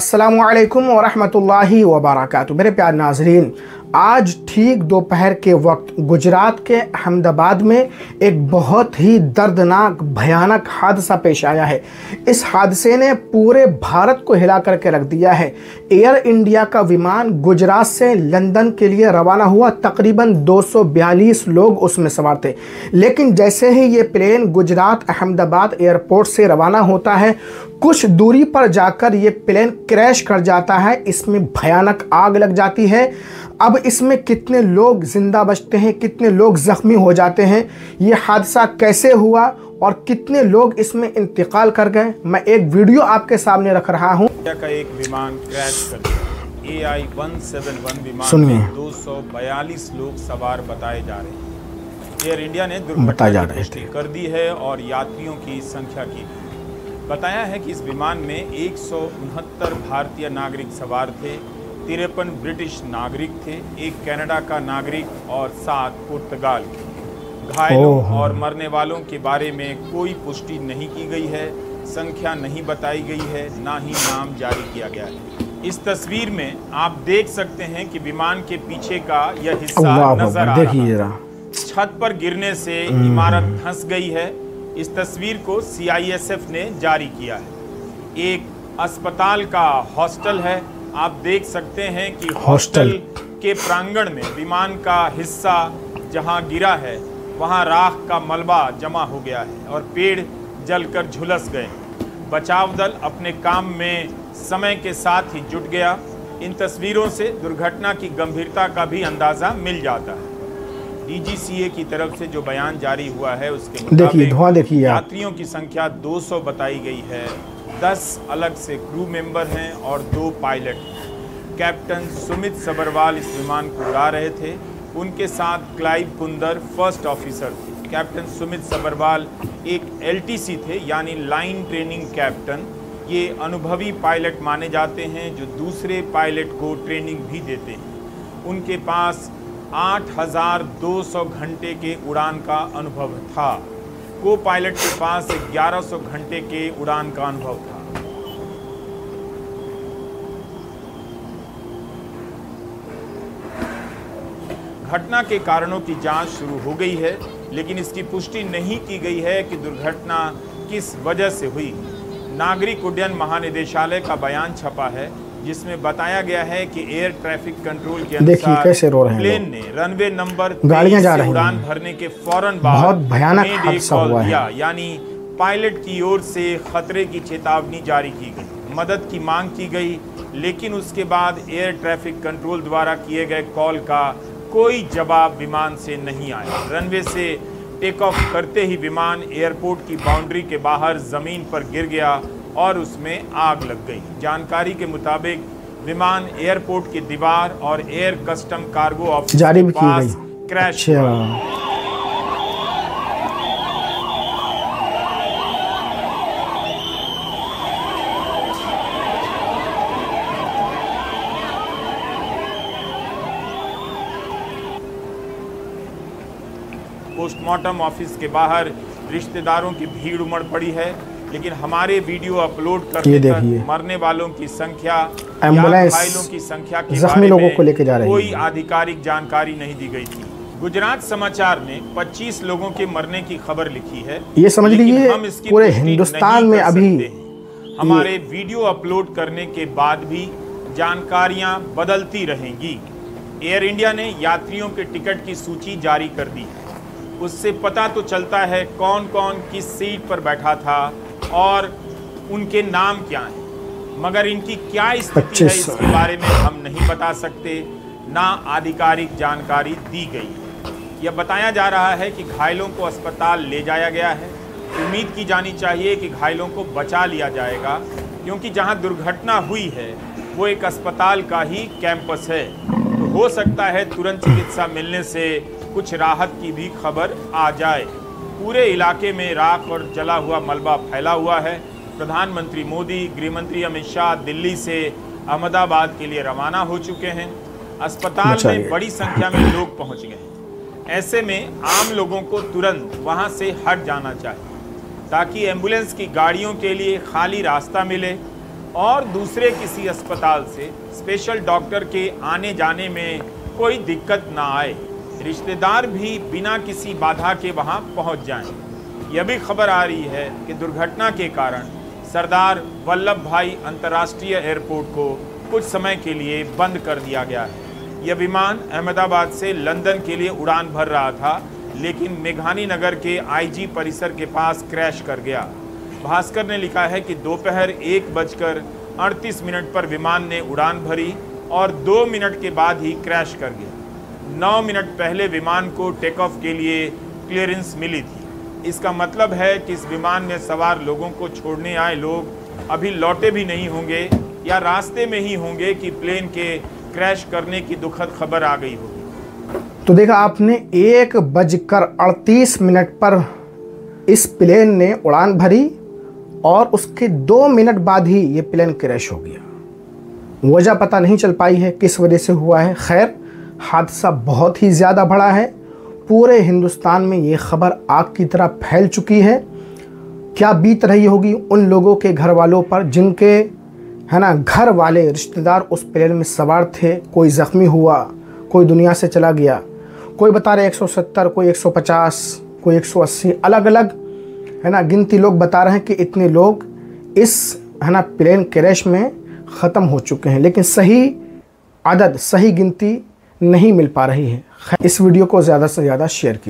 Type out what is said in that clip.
अस्सलामुअलैकुम वरहमतुल्लाहि वबरकातुहू। मेरे प्यार नाजरीन, आज ठीक दोपहर के वक्त गुजरात के अहमदाबाद में एक बहुत ही दर्दनाक भयानक हादसा पेश आया है। इस हादसे ने पूरे भारत को हिला करके रख दिया है। एयर इंडिया का विमान गुजरात से लंदन के लिए रवाना हुआ। तकरीबन 242 लोग उसमें सवार थे, लेकिन जैसे ही ये प्लेन गुजरात अहमदाबाद एयरपोर्ट से रवाना होता है, कुछ दूरी पर जाकर ये प्लेन क्रैश कर जाता है। इसमें भयानक आग लग जाती है। अब इसमें कितने लोग जिंदा बचते हैं, कितने लोग जख्मी हो जाते हैं, ये हादसा कैसे हुआ और कितने लोग इसमें इंतकाल कर गए, मैं एक वीडियो आपके सामने रख रहा हूं। का एक विमान क्रैश कर गया। AI-171 विमान में 242 लोग सवार बताए जा रहे हैं। एयर इंडिया ने दुर्घटना की पुष्टि कर दी है और यात्रियों की संख्या की बताया है कि इस विमान में 169 भारतीय नागरिक सवार थे, 53 ब्रिटिश नागरिक थे, एक कनाडा का नागरिक और 7 पुर्तगाल के। घायलों और मरने वालों के बारे में कोई पुष्टि नहीं की गई है, संख्या नहीं बताई गई है, ना ही नाम जारी किया गया है। इस तस्वीर में आप देख सकते हैं कि विमान के पीछे का यह हिस्सा नजर आ रहा है। छत पर गिरने से इमारत धंस गई है। इस तस्वीर को CISF ने जारी किया है। एक अस्पताल का हॉस्टल है। आप देख सकते हैं कि हॉस्टल के प्रांगण में विमान का हिस्सा जहां गिरा है वहां राख का मलबा जमा हो गया है और पेड़ जलकर झुलस गए। बचाव दल अपने काम में समय के साथ ही जुट गया। इन तस्वीरों से दुर्घटना की गंभीरता का भी अंदाजा मिल जाता है। DGCA की तरफ से जो बयान जारी हुआ है उसके मुताबिक यात्रियों की संख्या 200 बताई गई है। 10 अलग से क्रू मेंबर हैं और 2 पायलट हैं। कैप्टन सुमित सबरवाल इस विमान को उड़ा रहे थे। उनके साथ क्लाइव कुंदर फर्स्ट ऑफिसर थे। कैप्टन सुमित सबरवाल एक LTC थे, यानी लाइन ट्रेनिंग कैप्टन। ये अनुभवी पायलट माने जाते हैं जो दूसरे पायलट को ट्रेनिंग भी देते हैं। उनके पास 8200 घंटे के उड़ान का अनुभव था। को पायलट के पास 1100 घंटे के उड़ान का अनुभव था। घटना के कारणों की जांच शुरू हो गई है, लेकिन इसकी पुष्टि नहीं की गई है कि दुर्घटना किस वजह से हुई। नागरिक उड्डयन महानिदेशालय का बयान छपा है जिसमें बताया गया है कि एयर ट्रैफिक कंट्रोल के अनुसार प्लेन ने रनवे नंबर 23 से उड़ान भरने के फौरन बाद बहुत भयानक हादसा हुआ है। यानी पायलट की ओर से खतरे की चेतावनी जारी की गई, मदद की मांग की गई, लेकिन उसके बाद एयर ट्रैफिक कंट्रोल द्वारा किए गए कॉल का कोई जवाब विमान से नहीं आया। रनवे से टेक ऑफ करते ही विमान एयरपोर्ट की बाउंड्री के बाहर जमीन पर गिर गया और उसमें आग लग गई। जानकारी के मुताबिक विमान एयरपोर्ट की दीवार और एयर कस्टम कार्गो ऑफिस के पास क्रैश हुआ। पोस्टमार्टम ऑफिस के बाहर रिश्तेदारों की भीड़ उमड़ पड़ी है, लेकिन हमारे वीडियो अपलोड करने तक मरने वालों की संख्या या घायलों की संख्या के बारे में कोई आधिकारिक जानकारी नहीं दी गई थी। गुजरात समाचार ने 25 लोगों के मरने की खबर लिखी है। ये समझ लीजिए हम इसकी पूरे हिंदुस्तान में अभी हमारे वीडियो अपलोड करने के बाद भी जानकारियां बदलती रहेंगी। एयर इंडिया ने यात्रियों के टिकट की सूची जारी कर दी है। उससे पता तो चलता है कौन कौन किस सीट पर बैठा था और उनके नाम क्या हैं, मगर इनकी क्या स्थिति है इसके बारे में हम नहीं बता सकते, ना आधिकारिक जानकारी दी गई है। यह बताया जा रहा है कि घायलों को अस्पताल ले जाया गया है। उम्मीद की जानी चाहिए कि घायलों को बचा लिया जाएगा, क्योंकि जहां दुर्घटना हुई है वो एक अस्पताल का ही कैंपस है। तो हो सकता है तुरंत चिकित्सा मिलने से कुछ राहत की भी खबर आ जाए। पूरे इलाके में राख और जला हुआ मलबा फैला हुआ है। प्रधानमंत्री मोदी, गृहमंत्री अमित शाह दिल्ली से अहमदाबाद के लिए रवाना हो चुके हैं। अस्पताल में बड़ी संख्या में लोग पहुंच गए। ऐसे में आम लोगों को तुरंत वहां से हट जाना चाहिए ताकि एम्बुलेंस की गाड़ियों के लिए खाली रास्ता मिले। और दूसरे किसी अस्पताल से स्पेशल डॉक्टर के आने जाने में कोई दिक्कत ना आए, रिश्तेदार भी बिना किसी बाधा के वहां पहुंच जाएं। यह भी खबर आ रही है कि दुर्घटना के कारण सरदार वल्लभ भाई अंतर्राष्ट्रीय एयरपोर्ट को कुछ समय के लिए बंद कर दिया गया है। यह विमान अहमदाबाद से लंदन के लिए उड़ान भर रहा था, लेकिन मेघानी नगर के आईजी परिसर के पास क्रैश कर गया। भास्कर ने लिखा है कि दोपहर 1:38 पर विमान ने उड़ान भरी और 2 मिनट के बाद ही क्रैश कर गया। 9 मिनट पहले विमान को टेक ऑफ के लिए क्लियरेंस मिली थी। इसका मतलब है कि इस विमान में सवार लोगों को छोड़ने आए लोग अभी लौटे भी नहीं होंगे या रास्ते में ही होंगे कि प्लेन के क्रैश करने की दुखद खबर आ गई होगी। तो देखा आपने, 1:38 पर इस प्लेन ने उड़ान भरी और उसके 2 मिनट बाद ही ये प्लेन क्रैश हो गया। वजह पता नहीं चल पाई है किस वजह से हुआ है। खैर, हादसा बहुत ही ज़्यादा बड़ा है। पूरे हिंदुस्तान में ये खबर आग की तरह फैल चुकी है। क्या बीत रही होगी उन लोगों के घर वालों पर जिनके घर वाले रिश्तेदार उस प्लेन में सवार थे। कोई ज़ख्मी हुआ, कोई दुनिया से चला गया, कोई बता रहे 170, कोई 150, कोई 180, अलग अलग गिनती लोग बता रहे हैं कि इतने लोग इस प्लेन क्रैश में ख़त्म हो चुके हैं, लेकिन सही अदद, सही गिनती नहीं मिल पा रही है। इस वीडियो को ज़्यादा से ज़्यादा शेयर कीजिए।